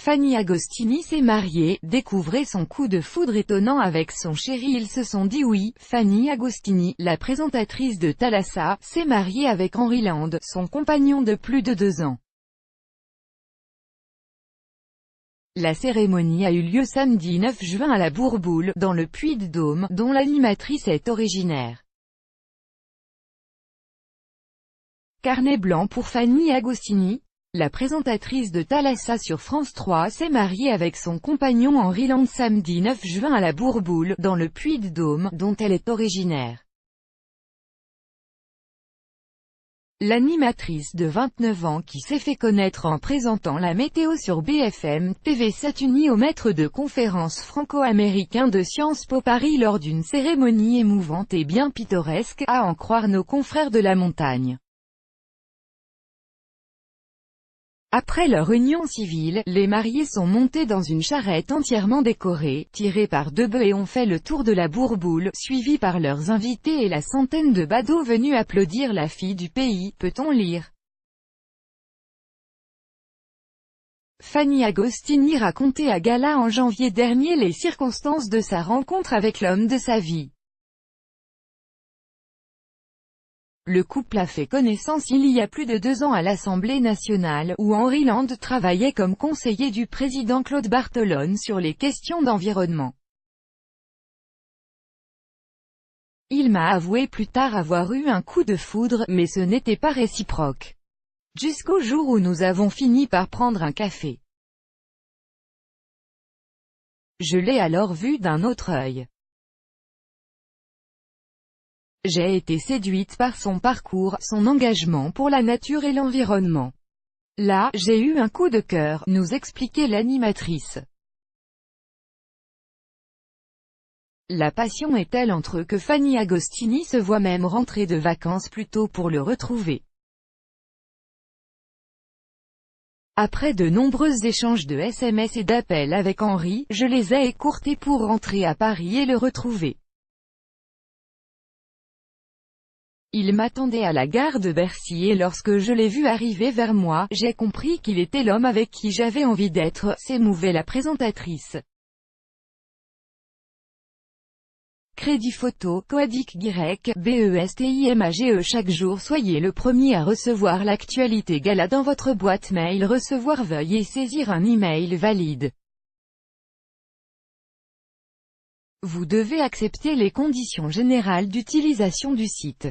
Fanny Agostini s'est mariée, découvrez son coup de foudre étonnant avec son chéri. Ils se sont dit oui. Fanny Agostini, la présentatrice de Thalassa, s'est mariée avec Henry Land, son compagnon de plus de 2 ans. La cérémonie a eu lieu samedi 9 juin à la Bourboule, dans le Puy-de-Dôme, dont l'animatrice est originaire. Carnet blanc pour Fanny Agostini. La présentatrice de Thalassa sur France 3 s'est mariée avec son compagnon Henry Land samedi 9 juin à la Bourboule, dans le Puy-de-Dôme, dont elle est originaire. L'animatrice de 29 ans qui s'est fait connaître en présentant la météo sur BFM TV s'est unie au maître de conférences franco-américain de Sciences Po Paris lors d'une cérémonie émouvante et bien pittoresque, à en croire nos confrères de la montagne. Après leur union civile, les mariés sont montés dans une charrette entièrement décorée, tirée par 2 bœufs et ont fait le tour de la Bourboule, suivis par leurs invités et la centaine de badauds venus applaudir la fille du pays, peut-on lire. Fanny Agostini racontait à gala en janvier dernier les circonstances de sa rencontre avec l'homme de sa vie. Le couple a fait connaissance il y a plus de 2 ans à l'Assemblée nationale, où Henry Land travaillait comme conseiller du président Claude Barthelone sur les questions d'environnement. Il m'a avoué plus tard avoir eu un coup de foudre, mais ce n'était pas réciproque. Jusqu'au jour où nous avons fini par prendre un café. Je l'ai alors vu d'un autre œil. J'ai été séduite par son parcours, son engagement pour la nature et l'environnement. Là, j'ai eu un coup de cœur, nous expliquait l'animatrice. La passion est telle entre eux que Fanny Agostini se voit même rentrer de vacances plus tôt pour le retrouver. Après de nombreux échanges de SMS et d'appels avec Henry, je les ai écourtés pour rentrer à Paris et le retrouver. Il m'attendait à la gare de Bercy et lorsque je l'ai vu arriver vers moi, j'ai compris qu'il était l'homme avec qui j'avais envie d'être, s'émouvait la présentatrice. Crédit photo, Coadic Guirec, BESTIMAGE. Chaque jour soyez le premier à recevoir l'actualité gala dans votre boîte mail. Recevoir, veuillez saisir un email valide. Vous devez accepter les conditions générales d'utilisation du site.